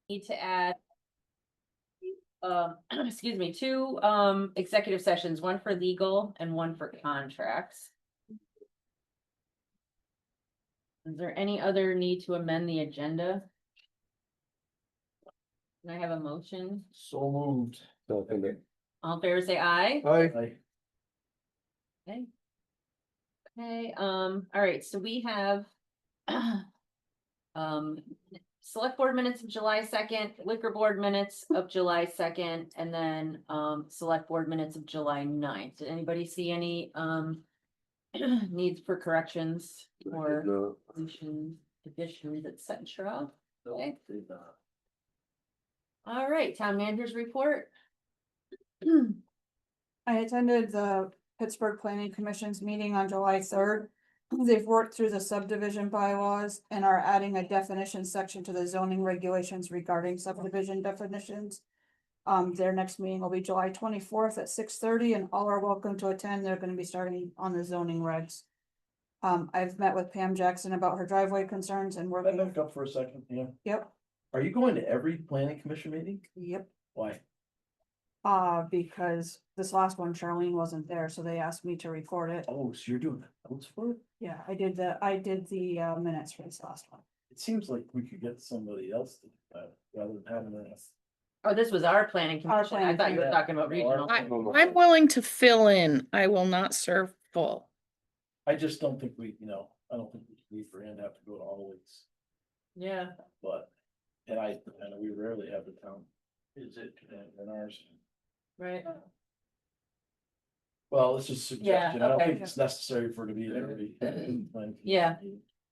need to add. Excuse me, two, executive sessions, one for legal and one for contracts. Is there any other need to amend the agenda? Can I have a motion? So moved. All in favor, say aye. Aye. Okay. Okay, all right, so we have. Select board minutes of July 2nd, liquor board minutes of July 2nd, and then, select board minutes of July 9th. Did anybody see any, needs for corrections or additions, et cetera? Okay. All right, town manager's report. I attended the Pittsburgh Planning Commission's meeting on July 3rd. They've worked through the subdivision bylaws and are adding a definition section to the zoning regulations regarding subdivision definitions. Their next meeting will be July 24th at 6:30, and all are welcome to attend. They're gonna be starting on the zoning regs. I've met with Pam Jackson about her driveway concerns and Can I working. back up for a second? Yeah. Yep, Are you going to every planning commission meeting? yep. Why? Because this last one Charlene wasn't there, so they asked me to record it. Oh, so you're doing notes for it? Yeah, I did the minutes for this last one. It seems like we could get somebody else to do that rather than having us. Oh, this was our planning Our commission. I planning thought you were commission. talking about regional. I'm willing to fill in. I will not serve full. I just don't think we, I don't think we for him to have to go to all weeks, Yeah, but, and I know we rarely have the town. Is it in ours? right. Well, it's just a suggestion. I don't okay. think it's necessary for it to be there every. Yeah.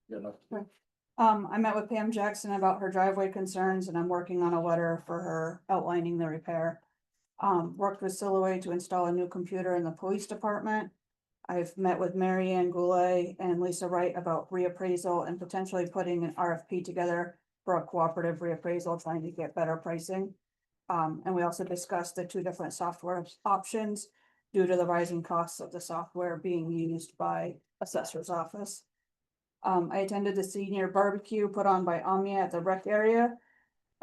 Yeah, no. I met with Pam Jackson about her driveway concerns, and I'm working on a letter for her outlining the repair. Worked with Silhouette to install a new computer in the police department. I've met with Mary Ann Goulet and Lisa Wright about reappraisal and potentially putting an RFP together for a cooperative reappraisal, trying to get better pricing. And we also discussed the two different software options due to the rising costs of the software being used by assessor's office. I attended the senior barbecue put on by Omnia at the rec area.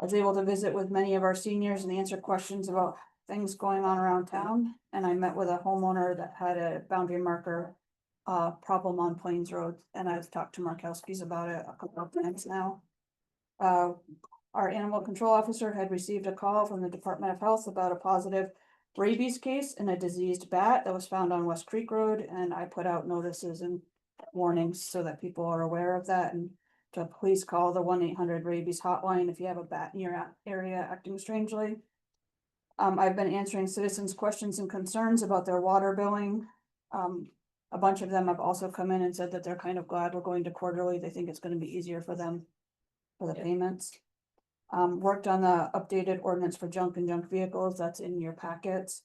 I was able to visit with many of our seniors and answer questions about things going on around town. And I met with a homeowner that had a boundary marker problem on Plains Road, and I've talked to Markowski's about it a couple of times now. Our animal control officer had received a call from the Department of Health about a positive rabies case in a diseased bat that was found on West Creek Road, and I put out notices and warnings so that people are aware of that, and to please call the 1-800 rabies hotline if you have a bat in your area acting strangely. I've been answering citizens' questions and concerns about their water billing. A bunch of them have also come in and said that they're kind of glad we're going to quarterly. They think it's gonna be easier for them for the payments. Worked on the updated ordinance for junk and junk vehicles. That's in your packets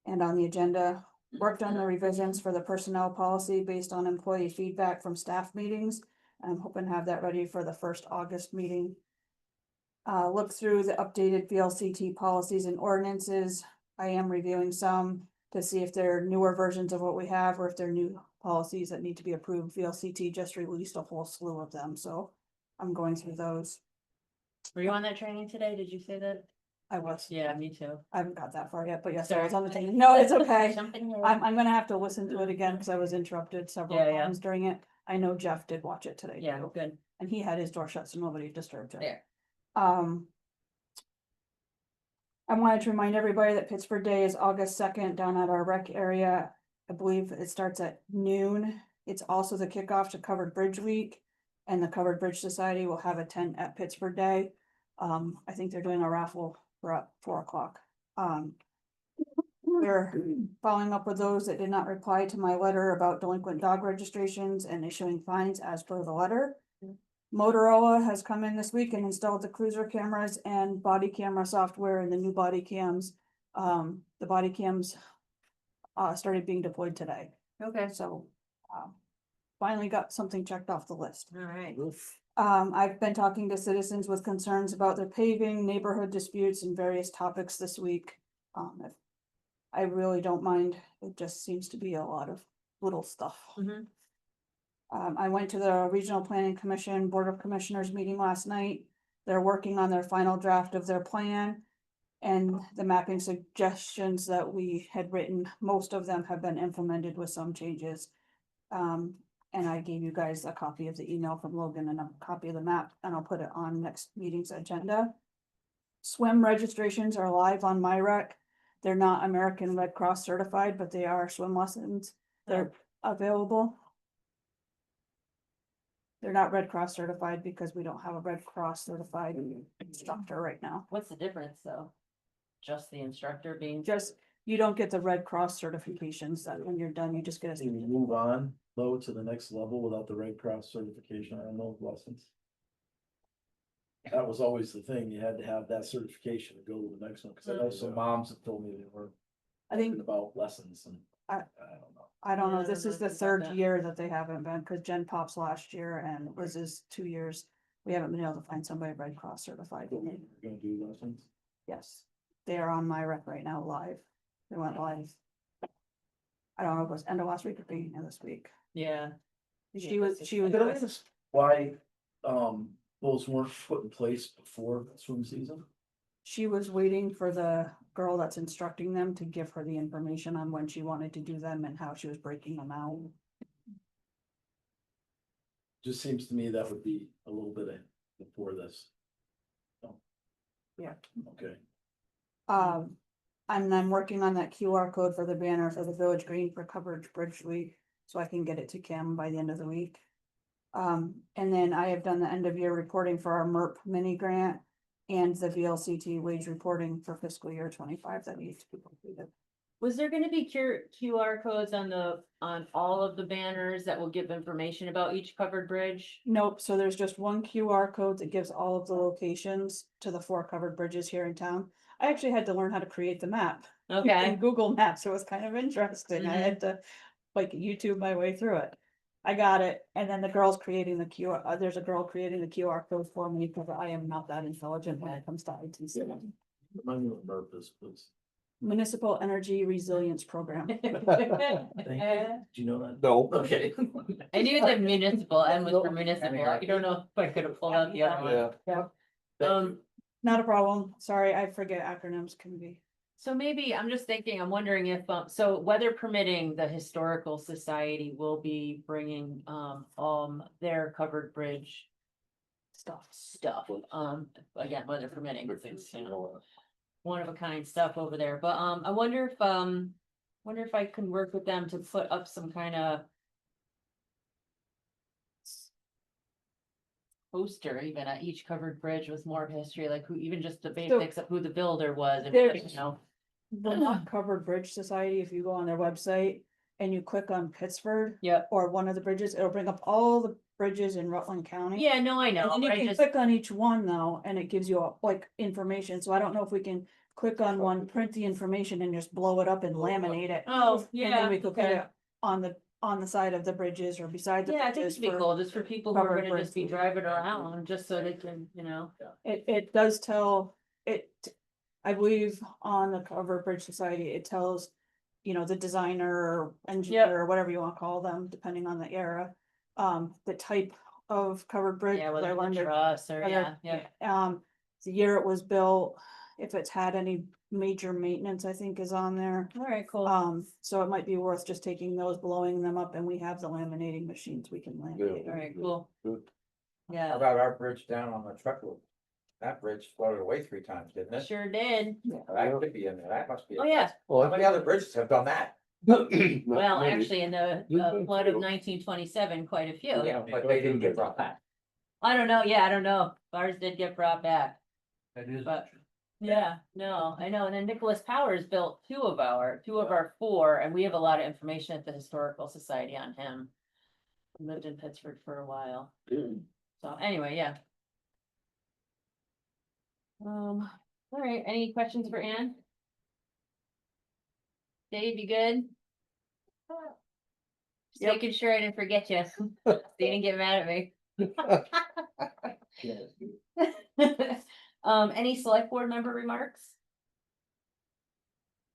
and on the agenda. Worked on the revisions for the personnel policy based on employee feedback from staff meetings. I'm hoping to have that ready for the first August meeting. Look through the updated VLCT policies and ordinances. I am reviewing some to see if they're newer versions of what we have or if they're new policies that need to be approved. VLCT just released a whole slew of them, so I'm going through those. Were you on that training today? Did you say that? I was. Yeah, me too. I haven't got that far yet, but yes, I Sorry. was on the thing. No, it's okay. Jumping ahead. I'm gonna have to listen to it again because I was interrupted several Yeah, yeah. times during it. I know Jeff did watch it today. Yeah, too, good. and he had his door shut, so nobody disturbed him. There. I wanted to remind everybody that Pittsburgh Day is August 2nd down at our rec area. I believe it starts at noon. It's also the kickoff to Covered Bridge Week, and the Covered Bridge Society will have a tent at Pittsburgh Day. I think they're doing a raffle for at 4 o'clock. We're following up with those that did not reply to my letter about delinquent dog registrations and issuing fines as per the letter. Motorola has come in this week and installed the cruiser cameras and body camera software and the new body cams. The body cams started being deployed today, Okay, so finally got something checked off the list. all right. I've been talking to citizens with concerns about their paving, neighborhood disputes, and various topics this week. I really don't mind. It just seems to be a lot of little stuff. Mhm. I went to the Regional Planning Commission Board of Commissioners meeting last night. They're working on their final draft of their plan. And the mapping suggestions that we had written, most of them have been implemented with some changes. And I gave you guys a copy of the email from Logan and a copy of the map, and I'll put it on next meeting's agenda. Swim registrations are live on MyRec. They're not American Red Cross certified, but they are swim lessons. They're available. They're not Red Cross certified because we don't have a Red Cross certified instructor right now. What's the difference though? Just the instructor being. Just, you don't get the Red Cross certifications that when you're done, you just get a. Can you move on, though, to the next level without the Red Cross certification on those lessons? That was always the thing, you had to have that certification to go to the next one, because I know some moms have told me they were I think, thinking about lessons and I- I don't know. I don't know, Yeah, this I is don't the know about third that. year that they haven't been, because Jen Pop's last year and Liz is 2 years. We haven't been able to find somebody Red Cross certified. We're gonna do lessons. Yes, they are on MyRec right now live. They went live. I don't know if it was end of last week or beginning of this week. Yeah. She was. Could I ask why, those weren't put in place before swim season? She was waiting for the girl that's instructing them to give her the information on when she wanted to do them and how she was breaking them out. Just seems to me that would be a little bit before this. Oh. Yeah. Okay. And I'm working on that QR code for the banner for the Village Green for Coverage Bridge Week, so I can get it to Kim by the end of the week. And then I have done the end of year reporting for our MERP mini grant and the VLCT wage reporting for fiscal year 25 that needs to be completed. Was there gonna be QR codes on on all of the banners that will give information about each covered bridge? Nope, so there's just one QR code that gives all of the locations to the 4 covered bridges here in town. I actually had to learn how to create the map. Okay, In Google Maps, it was kind of interesting. I had to like YouTube my way through it. I got it, and then the girl's creating the QR, there's a girl creating the QR code for me, because I am not that intelligent when it comes to IT stuff. Remind me what MERP is, please. Municipal Energy Resilience Program. Thank you. Do you know that? No. Okay. I knew the municipal, M was for No. municipal, I don't know if I could have pulled out the other one. Yeah. Um, Not a problem, sorry, I forget acronyms can be. so maybe, I'm just thinking, I'm wondering if, so weather permitting, the Historical Society will be bringing, their covered bridge stuff, again, weather permitting, because it's, you know, one of a kind stuff over there, but, I wonder if I can work with them to put up some kind of poster even at each covered bridge with more history, like who, even just the basics of who the builder was, and, There's- you know. The Not Covered Bridge Society, if you go on their website and you click on Pittsford. Yep. Or one of the bridges, it'll bring up all the bridges in Rutland County. Yeah, no, I know, And then but you I can just, click on each one though, and it gives you like information, so I don't know if we can click on one, print the information and just blow it up and laminate it. oh, And then yeah, we could put okay. it on the side of the bridges or beside the Yeah, I think bridges it'd be for. cool, just for people who are covered gonna just be bridges. driving around, just so they can, you know. It does tell, I believe on the Covered Bridge Society, it tells, you know, the designer or engineer or whatever you wanna call them, depending on the era. The type of covered bridge. Yeah, whether they're it's a under- truss or, whether- yeah. The year it was built, if it's had any major maintenance, I think is on there. All right, cool. So it might be worth just taking those, blowing them up, and we have the laminating machines, we can laminate. All right, cool. Good. How Yeah, about our bridge down on the truck road? That bridge floated away 3 times, didn't it? sure did. That could be in there, that must be. Oh, yeah. How many other bridges have done that? Well, actually, in the flood of 1927, quite a few. Yeah, but they didn't get brought back. I don't know, yeah, I don't know. Ours did get brought back. That is. But- Yeah, no, I know. And then Nicholas Powers built two of our 4, and we have a lot of information at the Historical Society on him. He lived in Pittsburgh for a while. So anyway, yeah. All right, any questions for Ann? Dave, you good? Just Yep. making sure I didn't forget you. So you didn't get mad at me. Any select board member remarks?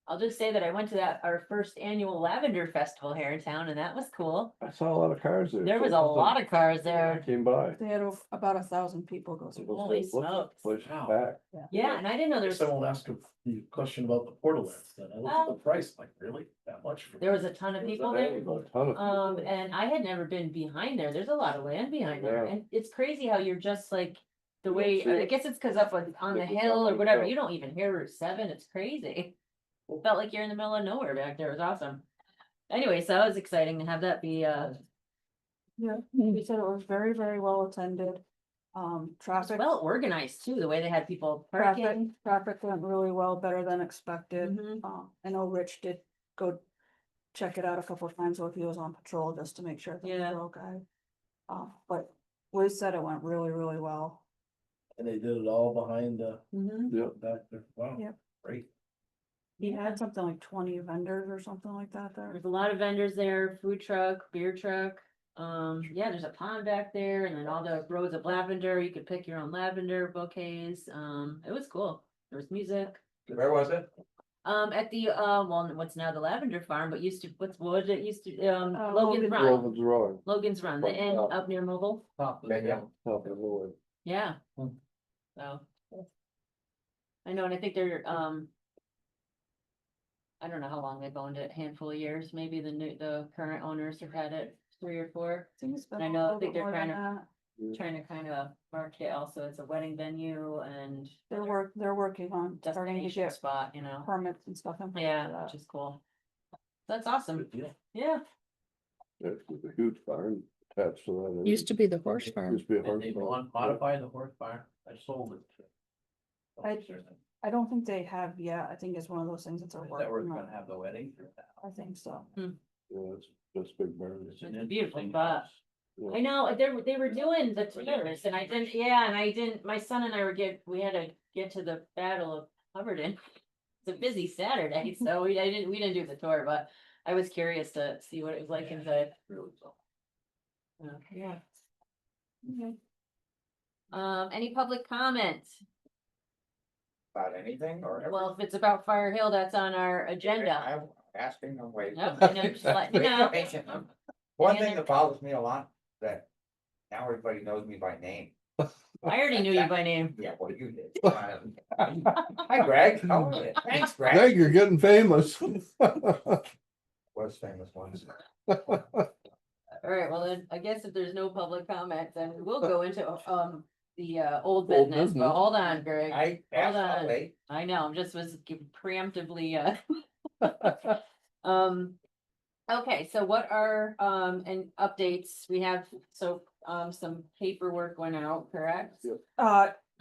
I'll just say that I went to our first annual lavender festival here in town, and that was cool. I saw a lot of cars there. There was a lot of cars there. Came by. They had about 1,000 people go It through. was- Holy it looked smokes. pushed Wow. back. Yeah, and I didn't know I there guess was, I won't ask the question about the portalets then. I looked at the price, like, really? That much? for- there was a ton of people there. A ton of people. And I had never been behind there. There's a lot of land behind there, Yeah. and it's crazy how you're just like. The You way, don't see I it. guess it's cause up on the It's hill or on whatever, the you don't even hear Route 7, it's crazy. Felt like you're in the middle of nowhere back there, it was awesome. Anyway, so that was exciting to have that be, Yeah, he said it was very, very well attended. Traffic, well organized too, the way they had people traffic, parking. traffic went really well, better than expected. Mhm. I know Rich did go check it out a couple of times while he was on patrol, just to make sure things Yeah. were okay. But Liz said it went really, really well. And they did it all behind the Mhm. Yep. back there. Wow. Yep. Great. He had something like 20 vendors or something like that there. There's a lot of vendors there, food truck, beer truck. Yeah, there's a pond back there and then all the rows of lavender, you could pick your own lavender bouquets. It was cool. There was music. Where was it? At the, well, what's now the Lavender Farm, but used to, what was it, used to, Logan's Logan's Run, Roman's Roy, Logan's Run, the inn Top. up near Mobile, Okay, yeah. top of the way. yeah. Hmm. So. I know, and I think they're, I don't know how long they've owned it, handful of years, maybe the current owners have had it 3 or 4. think it's been I a know, I little think bit they're more than trying that. Trying to kind of market also as a wedding venue and. They're working on starting to Destination get spot, you know, permits and stuff in place for yeah, that. which is cool. That's awesome, Good deal. yeah. There's a huge barn attached to that. Used to be the horse farm. Used to be a And horse they farm. modified the horse barn. I sold it. I don't think they have yet. I think it's one of those things that they're working on. have the wedding. I think so. Yeah, it's just big barn. It's a beautiful spot. Yeah. I know, they were doing the tours and I didn't, yeah, and I didn't, my son and I we had to get to the Battle of Hubbardton. It's a busy Saturday, so we didn't do the tour, but I was curious to see what it was like inside. Yeah. Okay. Any public comments? About anything or? Well, if it's about Fire Hill, that's on our agenda. I'm asking them, wait. Nope, I know, just letting you know. One thing that bothers me a lot, that now everybody knows me by name. I already knew you by name. Yeah, well, you did. Hi, Greg. How are you? Thanks, Greg, Greg. you're getting famous. Was famous once. All right, well then, I guess if there's no public comment, then we'll go into, the, old business, but business. hold on, Greg. I asked how on. late. I know, I'm just was preemptively, okay, so what are, and updates, we have, so, some paperwork went out, correct?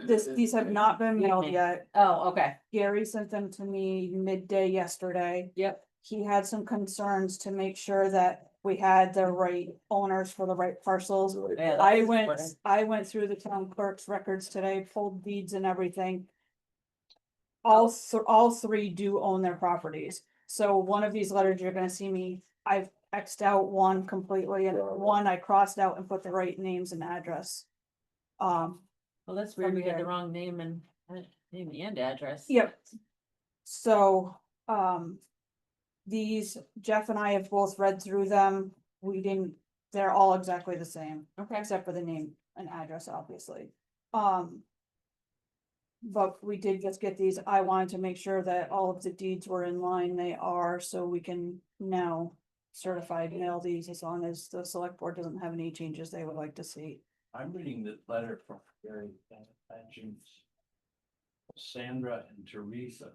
These have not been mailed Okay. yet. Oh, okay, Gary sent them to me midday yesterday. yep, He had some concerns to make sure that we had the right owners for the right parcels. yeah. I that's went, important. I went through the town clerk's records today, pulled deeds and everything. All 3 do own their properties. So one of these letters, you're gonna see me, I've Xed out one completely and Right. one I crossed out and put the right names and address. Well, that's weird, from we had the Gary. wrong name and address. Yep. So, these, Jeff and I have both read through them. They're all exactly the same, Okay, except for the name and address, obviously. But we did just get these. I wanted to make sure that all of the deeds were in line. They are, so we can now certified mail these as long as the select board doesn't have any changes they would like to see. I'm reading the letter from Gary, mentions Sandra and Teresa.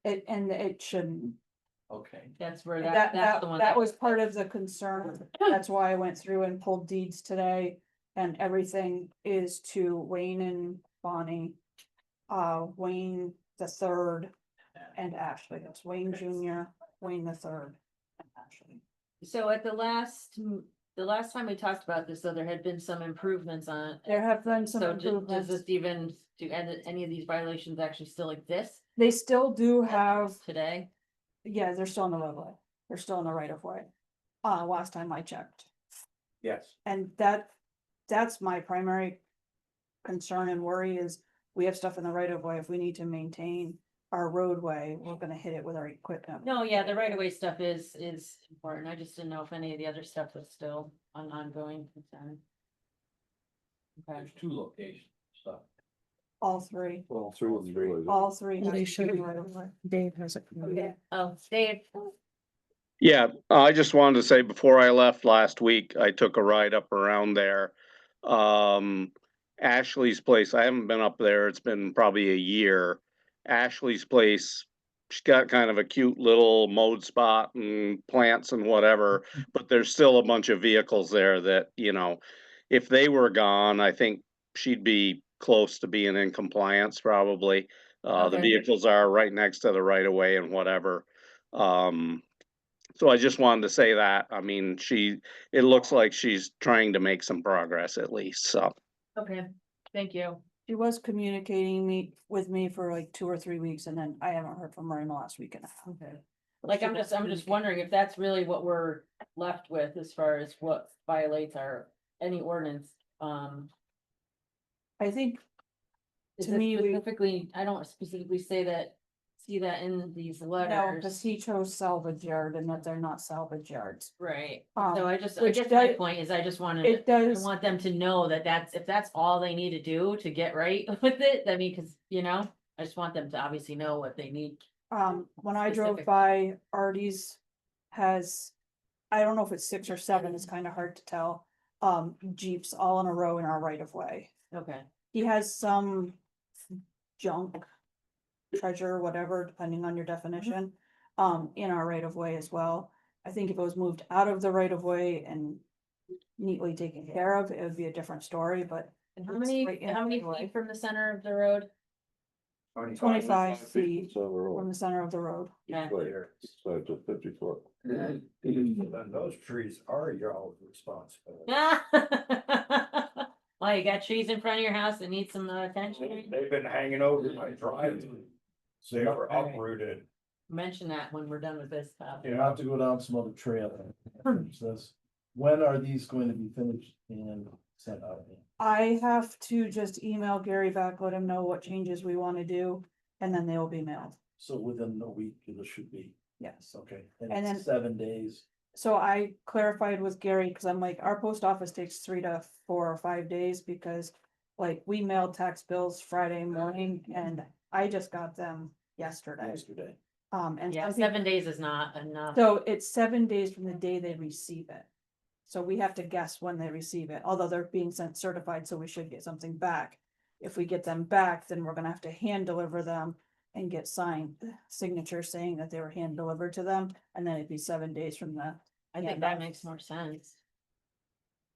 And it shouldn't. Okay. that's where That the one. that was part of the concern. That's why I went through and pulled deeds today. And everything is to Wayne and Bonnie. Wayne the third and Ashley. It's Wayne Junior, Wayne the third, and Ashley. So at the last time we talked about this, though, there had been some improvements on. There have been some So does improvements. this even, do any of these violations actually still exist They still do have, today? yeah, they're still in the roadway. They're still in the right of way. Last time I checked. Yes. And that's my primary concern and worry is we have stuff in the right of way if we need to maintain our roadway, we're gonna hit it with our equipment. No, yeah, the right of way stuff is important. I just didn't know if any of the other stuff was still an ongoing concern. Okay, There's 2 locations, so. All three, All three of them really. all three. Well, they have should be. right of way. Dave has it. oh, Dave, Yeah, I just wanted to say before I left last week, I took a ride up around there. Ashley's place, I haven't been up there. It's been probably a year. Ashley's place, she's got kind of a cute little mode spot and plants and whatever, but there's still a bunch of vehicles there that, if they were gone, I think she'd be close to being in compliance probably. The Okay. vehicles are right next to the right of way and whatever. So I just wanted to say that. I mean, it looks like she's trying to make some progress at least, so. okay, thank you. She was communicating with me for like 2 or 3 weeks, and then I haven't heard from her in the last week and a half. Okay. Like, I'm just wondering if that's really what we're left with as far as what violates any ordinance. I think, Is to it me, specifically, I don't specifically see that in these no, letters. because he chose salvage yard and that they're not salvage yards. Right, Um, so I which guess my does- point is I just wanted, It I does, want them to know that if that's all they need to do to get right with it, I mean, cause I just want them to obviously know what they need. when I drove Specific. by, Artie's has, I don't know if it's 6 or 7, it's kind of hard to tell. Jeeps all in a row in our right of way. Okay, He has some junk, treasure, whatever, depending on your definition, in our right of way as well. I think if it was moved out of the right of way and neatly taken care of, it would be a different story, but. and how it's many, right in how our many right of way. feet from the center of the road? 25 feet So we're from all, the center of the road. Yeah. so it's a 50-foot. And those trees are your own responsibility. Well, you got trees in front of your house that need some attention. They've been hanging over my driveway. They were uprooted. Mention that when we're done with this topic. You have to go down some other trail. Finish this. When are these going to be finished and sent out? I have to just email Gary back, let him know what changes we want to do, and then they will be mailed. So within a week, it should be, Yes. okay, And and then- it's 7 days. So I clarified with Gary, because I'm like, our post office takes 3 to 4 or 5 days, because like we mailed tax bills Friday morning and I just got them yesterday. Yesterday. And Yeah, some people- 7 days is not enough. so it's 7 days from the day they receive it. So we have to guess when they receive it, although they're being sent certified, so we should get something back. If we get them back, then we're gonna have to hand deliver them and get signed signatures saying that they were hand delivered to them, and then it'd be 7 days from the. I think handoff. that makes more sense.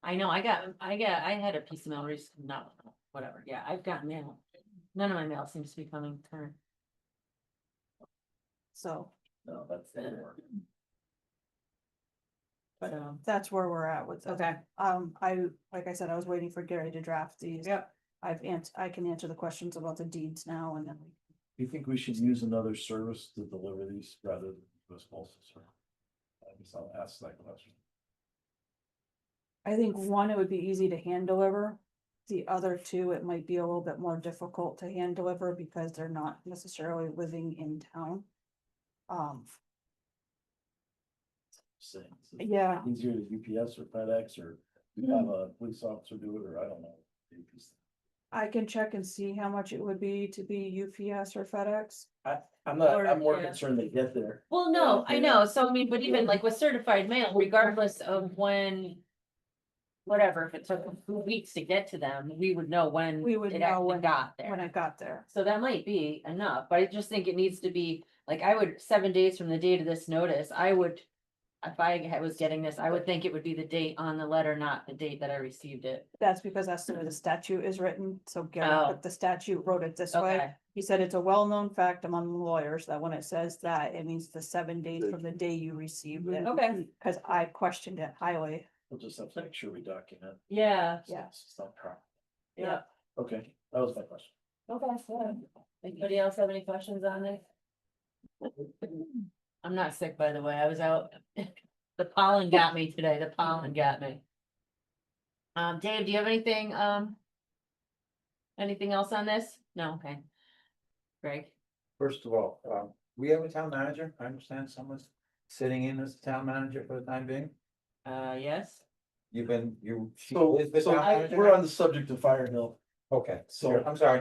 I know, I had a piece of mail recently, no, whatever, yeah, I've got mail. None of my mail seems to be coming current. So No, that's the work. So, that's where we're at with it. okay, Like I said, I was waiting for Gary to draft these. Yep. I can answer the questions about the deeds now and then. Do you think we should use another service to deliver these rather than US Postal Service? I guess I'll ask that question. I think one, it would be easy to hand deliver. The other two, it might be a little bit more difficult to hand deliver because they're not necessarily living in town. Saying, is it Yeah, easier to UPS or FedEx or have a police officer do it, or I don't know. I can check and see how much it would be to be UPS or FedEx. I'm more Yeah. concerned they get there. well, no, I know, so I mean, but even like with certified mail, regardless of when. Whatever, if it took a few weeks to get to them, we would know when We would it know actually when- got When there. it got there. So that might be enough, but I just think it needs to be, like, I would, 7 days from the date of this notice, I would. If I was getting this, I would think it would be the date on the letter, not the date that I received it. That's because that's the way the statute is written. So Gary Oh. put the statute, wrote it this way. Okay, He said it's a well-known fact among lawyers that when it says that, it means the 7 days from the day you received it. okay, Cause I questioned it highly. We'll just have to make sure we document. yeah, so Yeah. It's not crap. yeah, Okay, that was my question. okay, so, anybody else have any questions on it? I'm not sick, by the way, I was out, the pollen got me today, the pollen got me. Dave, do you have anything else on this? No, okay. Greg, First of all, we have a town manager. I understand someone's sitting in as the town manager for the time being. Yes, She So, is the town manager we're now? on the subject of Fire Hill, Okay, so I'm sorry,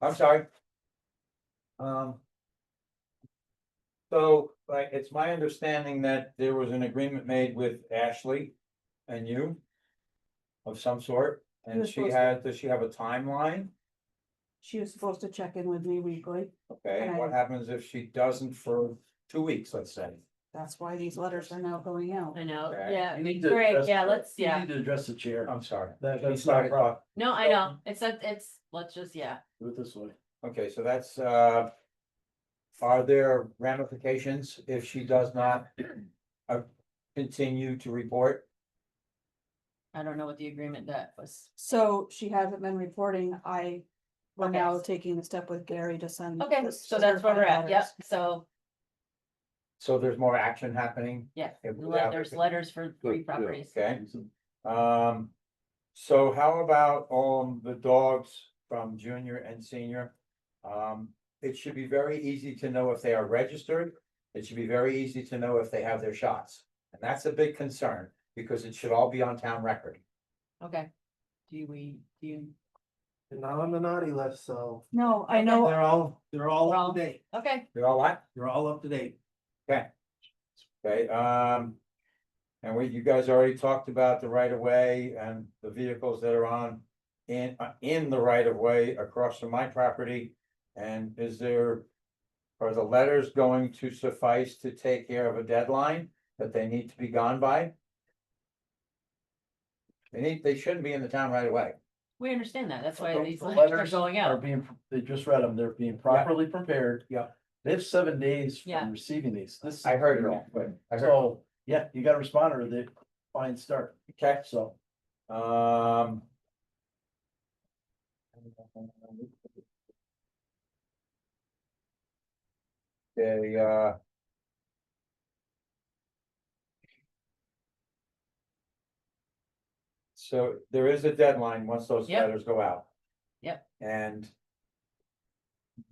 I'm sorry. Um. So, like, it's my understanding that there was an agreement made with Ashley and you. Of some sort, and was she supposed to- had, does she have a timeline? She was supposed to check in with me weekly. Okay, and And what happens if she doesn't for 2 weeks, let's say? That's why these letters are now going out. I know, Okay. yeah, you need to. great, address- yeah, let's, You yeah, need to address the chair. I'm sorry. That, She that's not a started problem. talk. no, I know, it's, let's just, yeah. Do it this way. Okay, so that's, are there ramifications if she does not continue to report? I don't know what the agreement that was. So she hasn't been reporting. We're Okay. now taking the step with Gary to send. Okay, the so that's where we're at, certified yep, letters. so, So there's more action happening? yeah, Without- there's letters for 3 Yeah. properties. Okay, so how about the dogs from junior and senior? It should be very easy to know if they are registered. It should be very easy to know if they have their shots. And that's a big concern, because it should all be on town record. Okay, do you, They're not on the naughty list, so No, I know, they're all up to date. okay, You all right? They're all up to date. Okay. Okay, and you guys already talked about the right of way and the vehicles that are on in the right of way across from my property. And are the letters going to suffice to take care of a deadline that they need to be gone by? They shouldn't be in the town right away. we understand that, that's why The- these the letters are going Are out. being, they just read them, they're being properly prepared. Yeah. They have 7 days Yeah. from receiving these. This. I heard it all, but I heard. So, yeah, you gotta respond or they fine start, Okay, so. they, so there is a deadline once those Yep. letters go out. Yep. And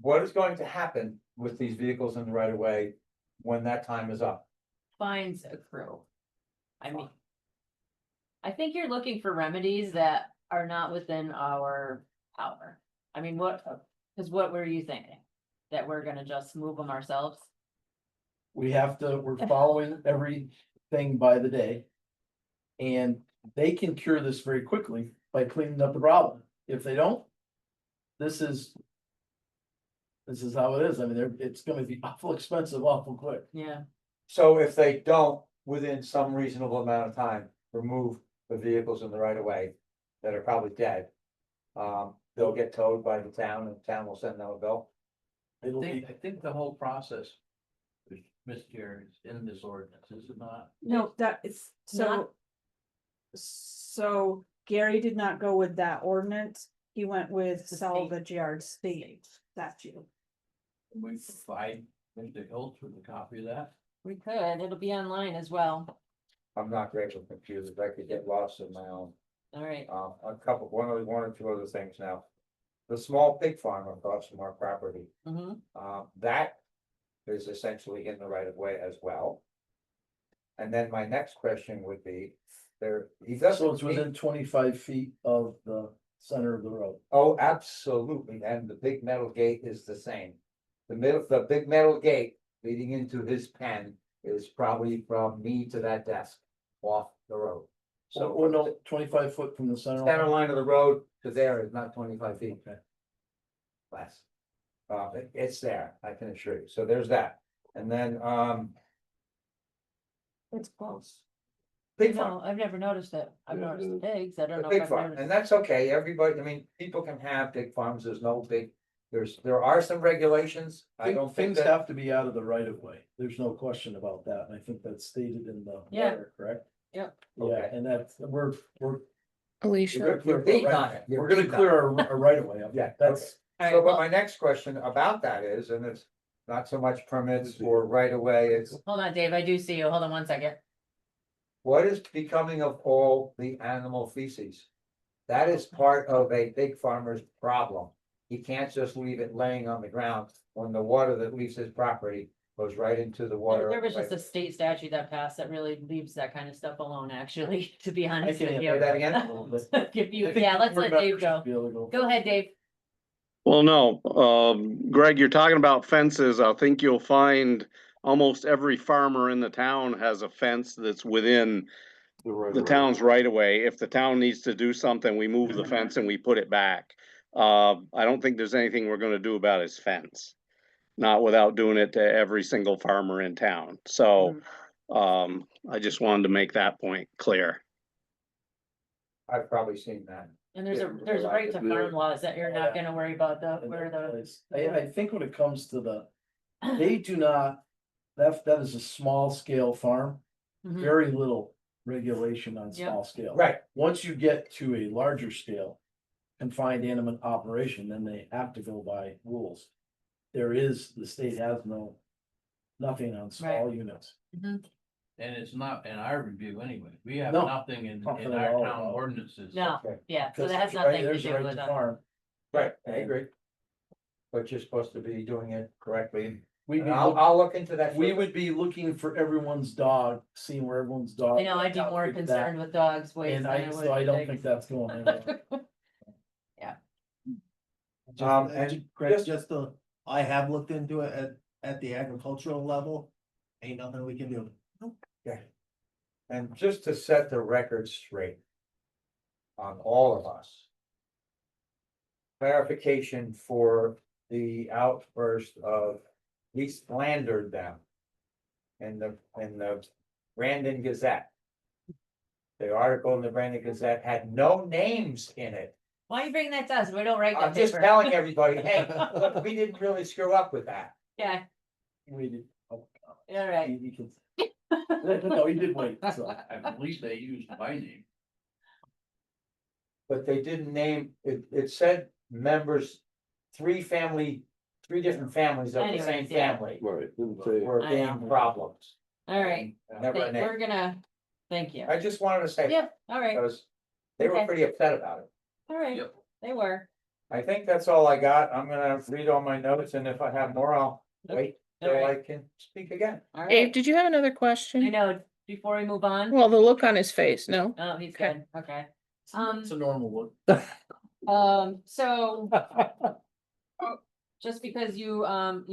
what is going to happen with these vehicles in the right of way when that time is up? Fines accrue. I mean. I think you're looking for remedies that are not within our power. I mean, what were you thinking? That we're gonna just move them ourselves? We're following everything by the day. And they can cure this very quickly by cleaning up the problem. If they don't. This is how it is. I mean, it's gonna be awful expensive, awful quick. Yeah, So if they don't, within some reasonable amount of time, remove the vehicles in the right of way that are probably dead. They'll get towed by the town and the town will send them a bill. It'll be, I think the whole process is miscarries in this ordinance, is it not? no, that is, Not- so Gary did not go with that ordinance. He went with The state. salvage yard state statute. We provide Mr. Hiltz with a copy of that. we could, it'll be online as well. I'm not great with computers, I could get lost in my own. All right, One or two other things now. The small pig farm across from our property, that is essentially in the right of way as well. And then my next question would be, he so doesn't it's within 25 feet of the center of the road. Oh, absolutely, and the big metal gate is the same. The big metal gate leading into his pen is probably from me to that desk, off the road. So, So, no, 25 foot from the center. center line of the road to there is not 25 feet. Okay. Less. It's there, I can assure you, so there's that, and then, It's close. pig no, farm. I've never noticed it, I've Yeah, noticed the yeah. pigs, I don't The know. pig if I've farm, noticed- and that's okay, everybody, I mean, people can have pig farms, there's no big, there are some regulations. I don't think Things that, have to be out of the right of way. There's no question about that. And I think that's stated in the Yeah. letter, correct? Yep. Yeah, Okay. and that's, we're Alicia, gonna clear You're beating our on right- it. You're We're gonna beating on clear our right of way up. Yeah, That's, All so, right, but well, my next question about that is, and it's not so much permits or right of way, it's hold on, Dave, I do see you, hold on 1 second. what is becoming of all the animal feces? That is part of a pig farmer's problem. he can't just leave it laying on the ground when the water that leaves his property goes right into the water. There was right- just a state statute that passed that really leaves that kind of stuff alone, actually, to be I honest can with Say you. that again? a little bit. If you, I think yeah, let's board let Dave members go. should be able to go. Go ahead, Dave. Well, no, Greg, you're talking about fences. I think you'll find almost every farmer in the town has a fence that's within the town's right of way. If the town needs to do something, we move the fence and we put it back. I don't think there's anything we're gonna do about his fence. Not without doing it to every single farmer in town. So, I just wanted to make that point clear. I've probably seen that. And there's a Yeah, right to yeah. farm laws that you're not gonna worry about the, in where that the. place. I think when it comes to they do not, that is a small scale farm, Mhm. very little regulation on Yep. small scale. Right, Once you get to a larger scale, confined animal operation, then they have to go by rules. The state has nothing on small units. Mhm. And it's not in our review anyway. We have No, nothing in nothing at our all town about it. ordinances. No, okay, yeah, so Because that has there's nothing to there's do right with to us. farm. right, I agree. But you're supposed to be doing it correctly. We'd be I'll look into that. We further. would be looking for everyone's dog, seeing where everyone's dog. I know, I'd be more With that. concerned with dogs waste And than I I, would. so I don't pigs. think that's going anywhere. And Greg, just- just the, I have looked into it at the agricultural level, ain't nothing we can do. And just to set the record straight. On all of us. Clarification for the outburst of he slandered them. In the Brandon Gazette. The article in the Brandon Gazette had no names in it. Why are you bringing that to us? We don't write that I'm just paper. telling everybody, hey, look, we didn't really screw up with that. Yeah, We did. Oh, all right. he can- No, he did wait, so. I believe they used my name. But they didn't name, it said members, three different families of the same Anyways, yeah. family. Right, didn't say. Were I being know. problems. All right, Never a we're name. gonna, thank you. I just wanted to say, Yep, all right, because they were Okay. pretty upset about it. all right, Yep. they were. I think that's all I got. I'm gonna read all my notes, and if I have more, I'll wait All till I right, can speak again. all Dave, right. did you have another I question? know, before we move on. Well, the look on his face, no? Oh, he's Okay. good, okay. It's a normal look. So. Just because you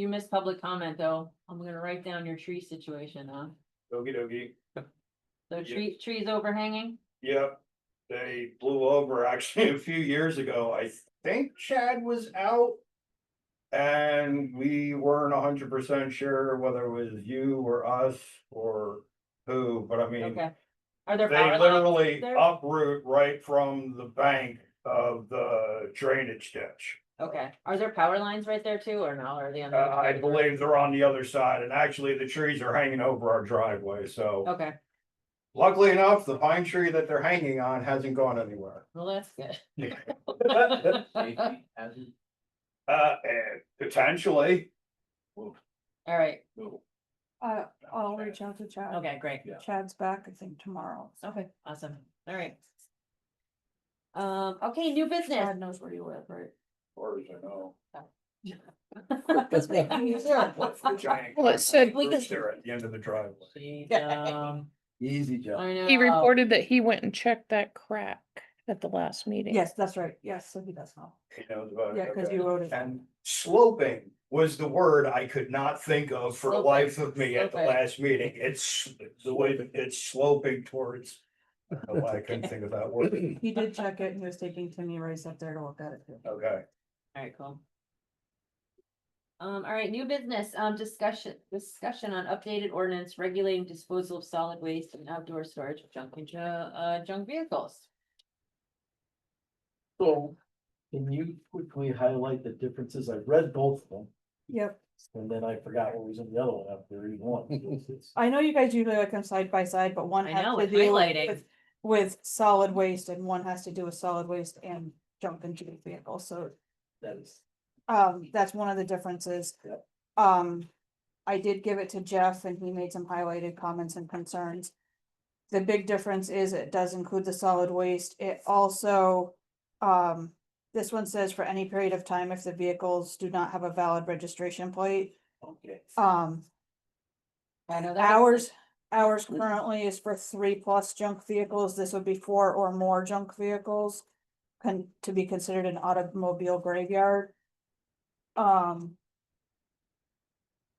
missed public comment though, I'm gonna write down your tree situation, huh? Okey dokey. The trees overhanging? Yep, they blew over actually a few years ago. I think Chad was out. And we weren't 100% sure whether it was you or us or who, but I mean, Okay. Are there they power lines literally there? uproot right from the bank of the drainage ditch. Okay, are there power lines right there too, or no, are they on? the other I side? believe they're on the other side, and actually the trees are hanging over our driveway, so. Okay, Luckily enough, the pine tree that they're hanging on hasn't gone anywhere. well, that's good. Safety hazard. Potentially. All right, I'll reach out to Chad. okay, great. Chad's back, I think, tomorrow. so Okay, awesome, all right. Okay, new business. Chad knows where you live, right? Far as I know. That's Well, it said- Roots there at the end of the driveway. Easy job. I know. He reported that he went and checked that crack at the last meeting. Yes, that's right. Yes, so he does know. He knows about it. Yeah, because okay. you wrote it. And sloping was the word I could not think of for the Sloping, life of me at the sloping. last meeting. It's the way that it's sloping towards. I don't know why I couldn't think of that word. He did check it and he was taking Timmy Rice up there to look at it too. Okay. All right, cool. All right, new business, discussion on updated ordinance regulating disposal of solid waste and outdoor storage of junk and junk vehicles. So, can you quickly highlight the differences? I read both of them, Yep. and then I forgot what was in the other one after reading one. I know you guys usually like them side by side, but one I has know, to with deal highlighting. with solid waste and one has to do with solid waste and junk and junk vehicles, so. That is, That's one of the differences. Yep. I did give it to Jeff and he made some highlighted comments and concerns. The big difference is it does include the solid waste. It also, This one says for any period of time if the vehicles do not have a valid registration plate. Okay. I know that. Ours currently is for 3+ junk vehicles. This would be 4 or more junk vehicles. To be considered an automobile graveyard.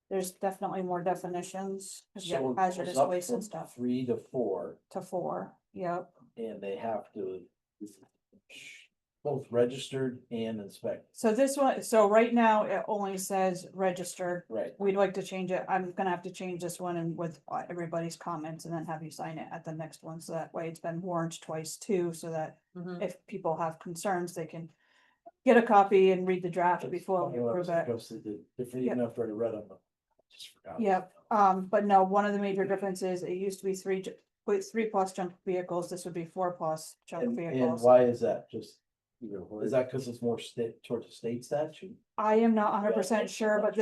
There's definitely more definitions, 'cause you So have it hazardous goes up waste and from stuff, 3 to 4, to 4, yep. and they have to. Both registered and inspected, So this one, so right now it only says registered. right? We'd like to change it. I'm gonna have to change this one and with everybody's comments and then have you sign it at the next one. So that way it's been warned twice too, so that Mhm. if people have concerns, they can get a copy and read the draft It's before we funny when I approve was it. supposed to do- Even after I read them, I just forgot. Yep, but no, one of the major differences, it used to be 3+ junk vehicles. This would be 4+ junk And vehicles. why is that? Just, is that because it's more state, towards the state statute? I am not 100% sure, but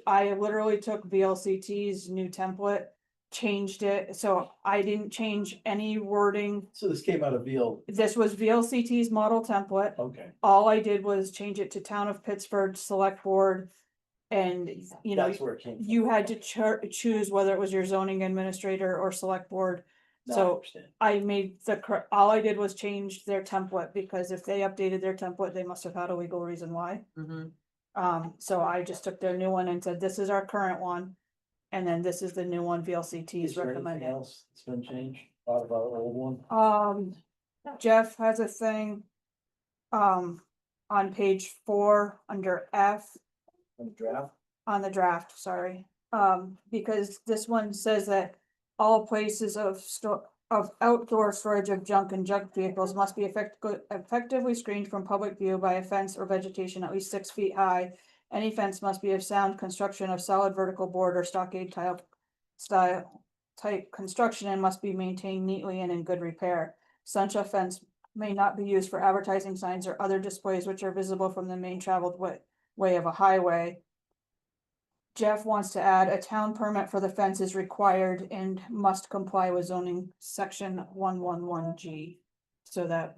I literally took VLCT's new template, changed it, so I didn't change any wording. So this came out of VL, This was VLCT's model template. okay. All I did was change it to Town of Pittsburgh Select Board. And, you know, That's where it came from. you had to choose whether it was your zoning administrator or select board. Now I So understand. I made all I did was change their template, because if they updated their template, they must have had a legal reason why. Mhm. So I just took their new one and said, this is our current one. And then this is the new one Is VLCT's there anything recommended. else that's been changed out of our old one? Jeff has a thing. On page 4 under F. On the draft? On the draft, sorry, because this one says that all places of outdoor storage of junk and junk vehicles must be effectively screened from public view by a fence or vegetation at least 6 feet high. Any fence must be of sound construction of solid vertical board or stockade style type construction and must be maintained neatly and in good repair. Such a fence may not be used for advertising signs or other displays which are visible from the main traveled way of a highway. Jeff wants to add a town permit for the fence is required and must comply with zoning section 111G. So that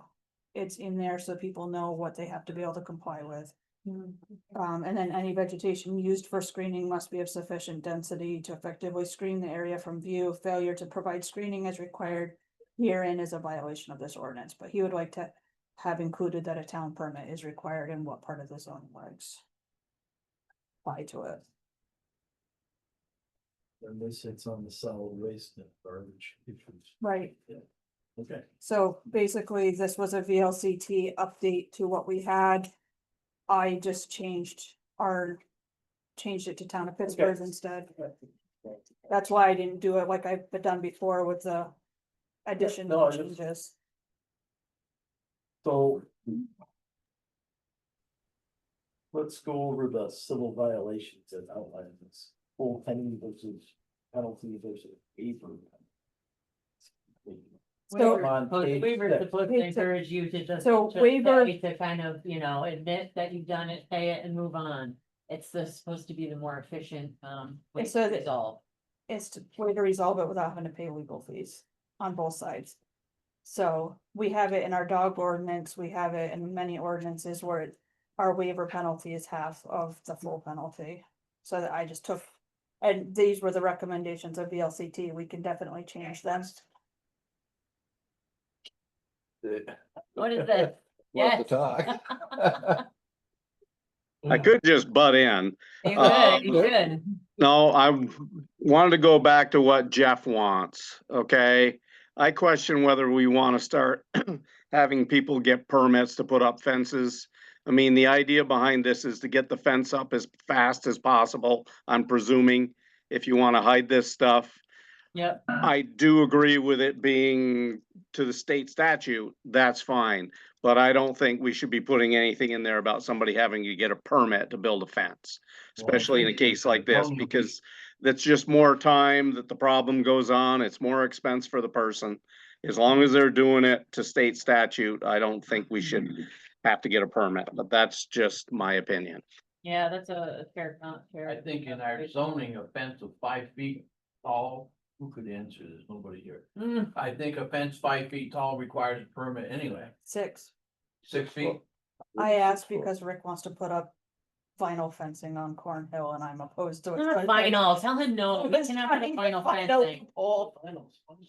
it's in there so people know what they have to be able to comply with. And then any vegetation used for screening must be of sufficient density to effectively screen the area from view. Failure to provide screening as required herein is a violation of this ordinance, but he would like to have included that a town permit is required in what part of the zoning regs apply to it. And this hits on the solid waste and garbage issues. Right. Okay. So basically, this was a VLCT update to what we had. I just changed it to Town of Pittsburgh instead. That's why I didn't do it like I've done before with the addition No, I and just- changes. So. Let's go over the civil violations and outline this full penny versus penalty versus waiver. So- Come on, page Waivers six. supposed to Page six. encourage you to just. So just waiver- say To kind of, you know, admit that you've done it, pay it and move on. It's supposed to be the more efficient, way so to that- resolve. It's to way to resolve it without having to pay legal fees on both sides. So we have it in our dog ordinance, we have it in many ordinances where our waiver penalty is half of the full penalty. So that I just took, and these were the recommendations of VLCT, we can definitely change them. What is this? Love to Yes. talk. I could just butt in. You Um, could, you should. No, I wanted to go back to what Jeff wants, okay? I question whether we want to start having people get permits to put up fences. I mean, the idea behind this is to get the fence up as fast as possible, I'm presuming, if you want to hide this stuff. Yep. I do agree with it being to the state statute, that's fine. But I don't think we should be putting anything in there about somebody having to get a permit to build a fence. Especially in a case like this, because that's just more time that the problem goes on, it's more expense for the person. As long as they're doing it to state statute, I don't think we should have to get a permit, but that's just my opinion. Yeah, that's a fair, fair. I think in our zoning, a fence of 5 feet tall, who could answer this? Nobody here. Mm, I think a fence 5 feet tall requires a permit anyway. 6. 6 feet, I asked because Rick wants to put up vinyl fencing on Cornhill and I'm opposed to it. Not vinyl, tell him no, we cannot put a vinyl fencing.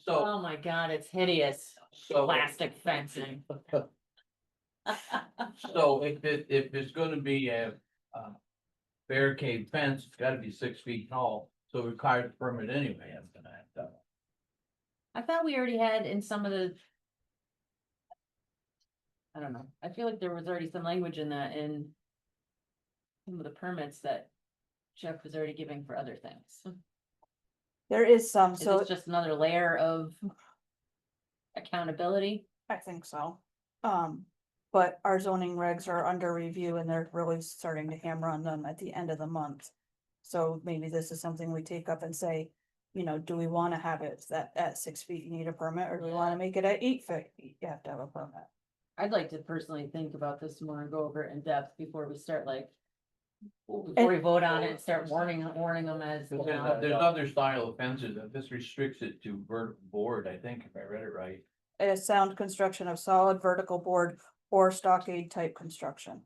So, Oh my god, it's hideous, so, plastic fencing. so if it's gonna be a barricade fence, it's gotta be 6 feet tall, so it requires a permit anyway, I'm gonna have to. I thought we already had in some of the. I don't know, I feel like there was already some language in that in. Some of the permits that Jeff was already giving for other things. There is some, Is so this just another layer of. Accountability? I think so. But our zoning regs are under review and they're really starting to hammer on them at the end of the month. So maybe this is something we take up and say, you know, do we wanna have it that at 6 feet you need a permit, or do we wanna make it at 8 feet, you have to have a permit? I'd like to personally think about this more and go over it in depth before we start like. Before we vote on it and start warning them as, you know. There's other style of fences, and this restricts it to vertical board, I think, if I read it right. A sound construction of solid vertical board or stockade type construction.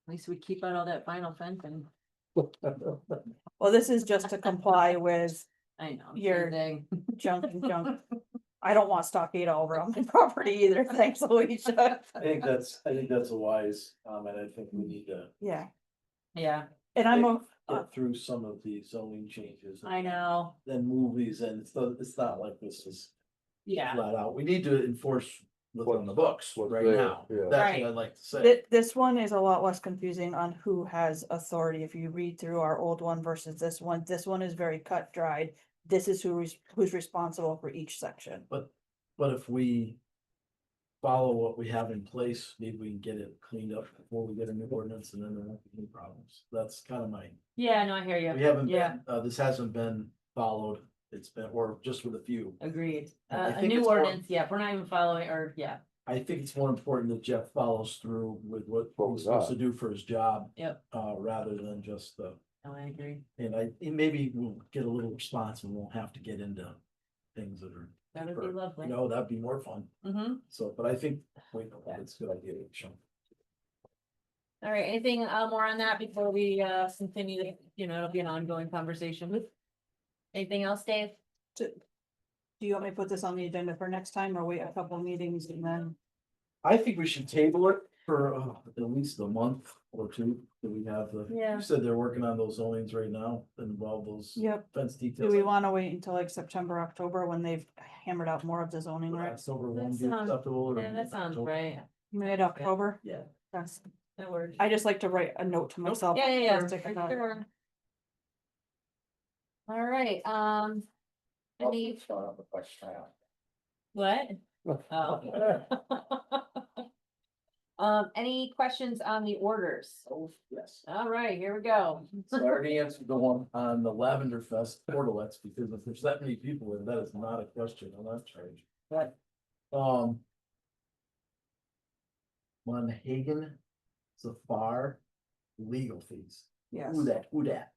At least we keep out all that vinyl fencing. Well, this is just to comply with I know. Your- same thing. junk and junk. I don't want stockade all over on my property either, thanks, Alicia. I think that's a wise comment. I think we need to Yeah, Yeah, and I'm, get through some of the zoning changes. I know, Then move these in. It's not like this is yeah, flat out. We need to enforce what's on the books What's right there, now. yeah. That's Right. what I'd like to say. this one is a lot less confusing on who has authority. If you read through our old one versus this one is very cut dried. This is who's responsible for each section. But if we follow what we have in place, maybe we can get it cleaned up before we get a new ordinance and then there won't be any problems. That's kind of my, yeah, no, I hear we you, haven't yeah. been, this hasn't been followed. It's been, or just with a few. Agreed, I a think new it's more- ordinance, yeah, if we're not even following, or, yeah, I think it's more important that Jeff follows through with what What he's was supposed to that? do for his job. Yep. Rather than just the, no, I agree, and maybe we'll get a little response and won't have to get into things that are. that would be deeper. lovely. You know, that'd be more fun. Mm-hmm, So, but I think, wait, it's a good idea, Sean. all right, anything more on that before we continue, you know, it'll be an ongoing conversation with. Anything else, Dave? Do you want me to put this on the agenda for next time or wait a couple of meetings and then? I think we should table it for at least a month or two, that we have the, Yeah. you said they're working on those zonings right now, and all those Yep. fence Do details. we wanna wait until like September, October when they've hammered out more of the zoning regs? October That won't be sounds- acceptable. or Yeah, that sounds October? right. Mid-October? Yeah. That's, That works. I just like to write a note to myself. Yeah, yeah, to stick for it on. sure. All right, any, what? Oh. Any questions on the orders? Oh, yes. All right, here we go. So I already answered the one on the Lavender Fest portalets, because if there's that many people there, that is not a question on that charge. What? Monhagen, Zafar, legal fees. Yes, Who that?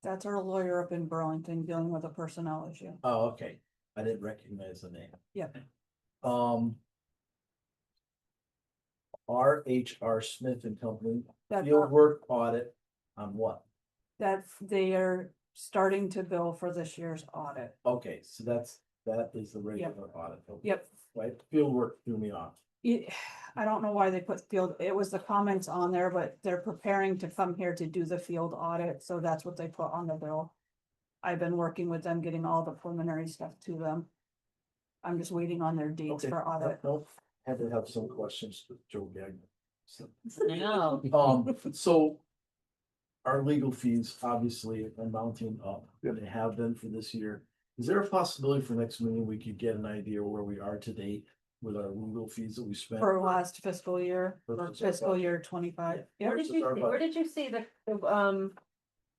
that's our lawyer up in Burlington dealing with a personnel issue. Oh, okay. I didn't recognize the name. Yep. R.H.R. Smith and Company, That's, field work audit on what? they are starting to bill for this year's audit. Okay, so that is the regular audit. Yep. Right, field work threw me off. I don't know why they put field, it was the comments on there, but they're preparing to come here to do the field audit, so that's what they put on the bill. I've been working with them, getting all the preliminary stuff to them. I'm just waiting on their dates Okay, for audit. no, had to have some questions with Joe Gagnon. So, I know. so our legal fees obviously are mounting up, they have been for this year. Is there a possibility for next meeting we could get an idea where we are to date with our legal fees that we spent? For last fiscal year, Versus fiscal our- year 25. Yeah, Where did versus you, our where budget. did you see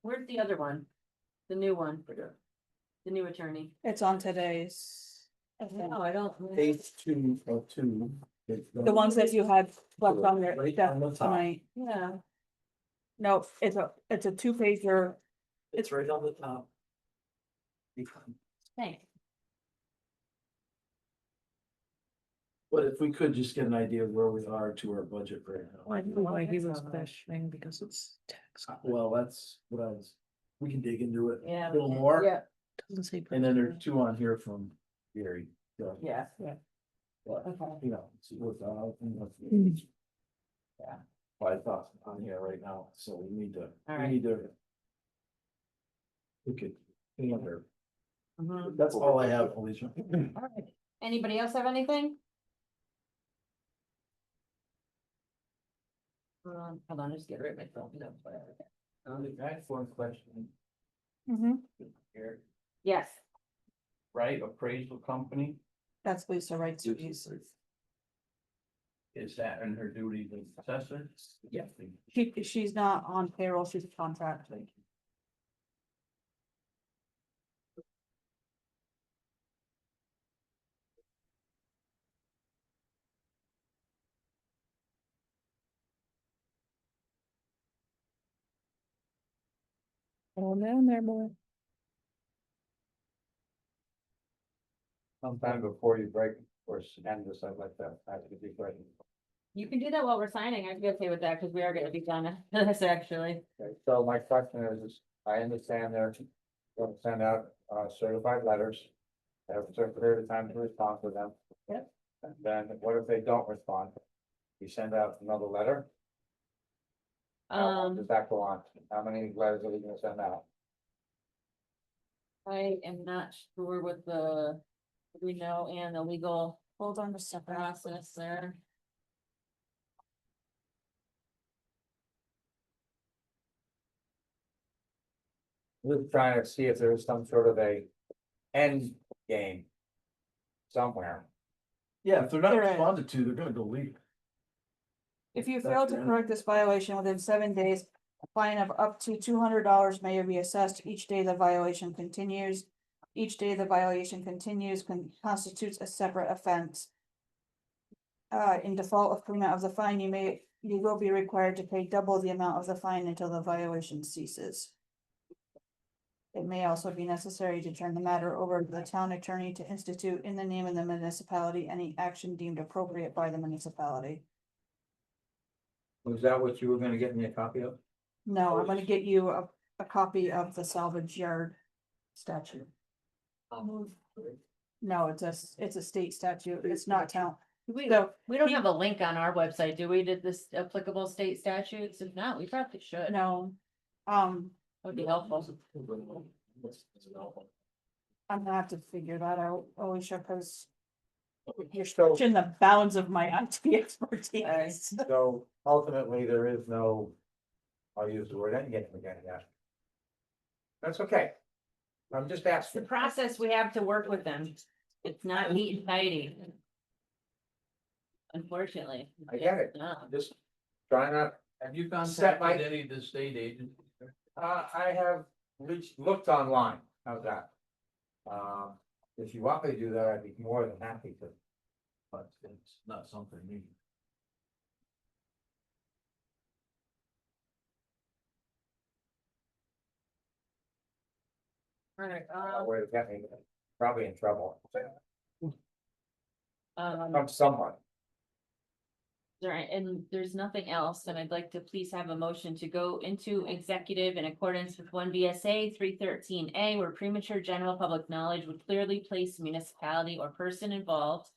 where's the other one? The new one, the new attorney? it's on today's. No, I don't. H202. The ones that you had left on your Right desk on the top. tonight. Yeah, No, it's a two-pager. It's right on the top. thanks. But if we could just get an idea of where we are to our budget right now. I don't know why he was questioning because it's tax. Well, that's what I was, we can dig into it Yeah. a little more. Yeah, Doesn't say. And then there's two on here from Gary. So, yeah. but, Okay. you know, see what's out. Mm. Yeah. 5,000 on here right now, so we need to, All we right. need to. Okay, here. Mhm. That's all I have, Alicia. All right. Anybody else have anything? Hold on, just get rid of my phone. No, whatever. I have one question here, Yes, right, appraisal company, That's Lisa Wright's fees. is that in her duty as assessor? Yeah. She's not on payroll, she's a contract. Oh, down there, boy. Sometime before you break or end this, I'd like that, to be great. you can do that while we're signing. I'd be okay with that because we are gonna be done this actually. Okay, so my question is, I understand they're going to send out certified letters. They have a certain period of time to respond to them. Yep. And then what if they don't respond? We send out another letter? How long does that go on? How many letters are we gonna send out? I am not sure what we know and the legal Hold on just a second. process there. We're trying to see if there's some sort of a end game somewhere. Yeah, if they're not There is. responded to, they're gonna go leave. If you fail to correct this violation within 7 days, a fine of up to $200 may be assessed each day the violation continues. Each day the violation continues constitutes a separate offense. In default of payment of the fine, you will be required to pay double the amount of the fine until the violation ceases. It may also be necessary to turn the matter over to the town attorney to institute in the name of the municipality any action deemed appropriate by the municipality. Was that what you were gonna get me a copy of? No, I'm gonna get you a copy of the salvage yard statute. No, it's a state statute, it's not town. We So, don't have a link on our website, do we, to this applicable state statutes? If not, we probably should. no, Would be helpful. I'm gonna have to figure that out, Alicia, cause you're So- stretching the bounds of my IT expertise. So ultimately, there is no, I'll use the word end game again, yeah. That's okay. I'm just It's the asking. process we have to work with them. It's not neat and tidy. Unfortunately. I get it. No. I'm just trying to, Have you Set my- contacted any of the state agents? I have looked online, how's that? If you want me to do that, I'd be more than happy to. But it's not something new. All right, Way to get me, probably in trouble. All Somewhat. right, and there's nothing else, and I'd like to please have a motion to go into executive in accordance with 1 VSA 313A, where premature general public knowledge would clearly place the municipality or person involved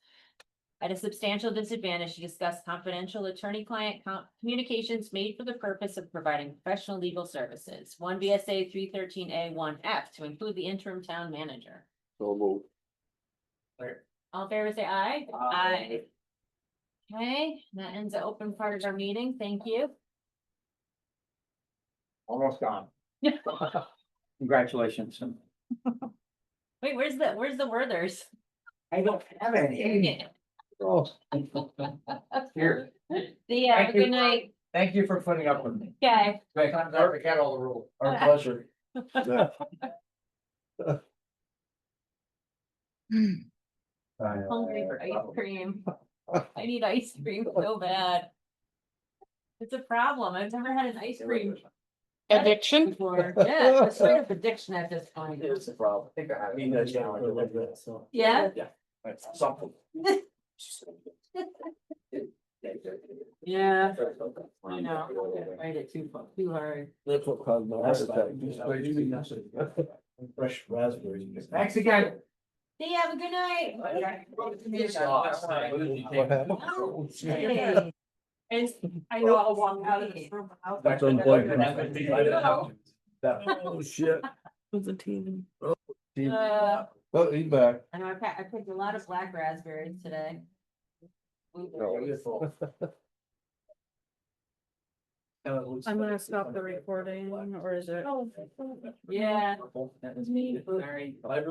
at a substantial disadvantage to discuss confidential attorney-client communications made for the purpose of providing professional legal services. 1 VSA 313A1F to include the interim town manager. So move. All in favor, say aye. Aye. Okay, that ends the open part of our meeting. Thank you. Almost gone. Congratulations. Wait, where's the Werthers? I don't have any. Oh. Here, See ya, have a Thank you. good night. thank you for putting up with me. Okay. I forget all the rules. Our pleasure. Hungry for ice cream. I need ice cream so bad. It's a problem. I've never had an ice cream Addiction? before. Yeah, it's a straight up addiction at this point. It's a problem. I mean, that's challenge a little bit, so. Yeah? Yeah, that's something. Yeah, I know, don't write it too hard. That's what caused my heart attack. Fresh raspberries. Thanks again. See, have a good night. Hey. And I know I'll walk out of this room. That's unplugged. Oh, shit. Was a team. Oh, he's back. I know, I picked a lot of black raspberries today. I'm gonna stop the recording, or is it? Yeah. That was me. Sorry.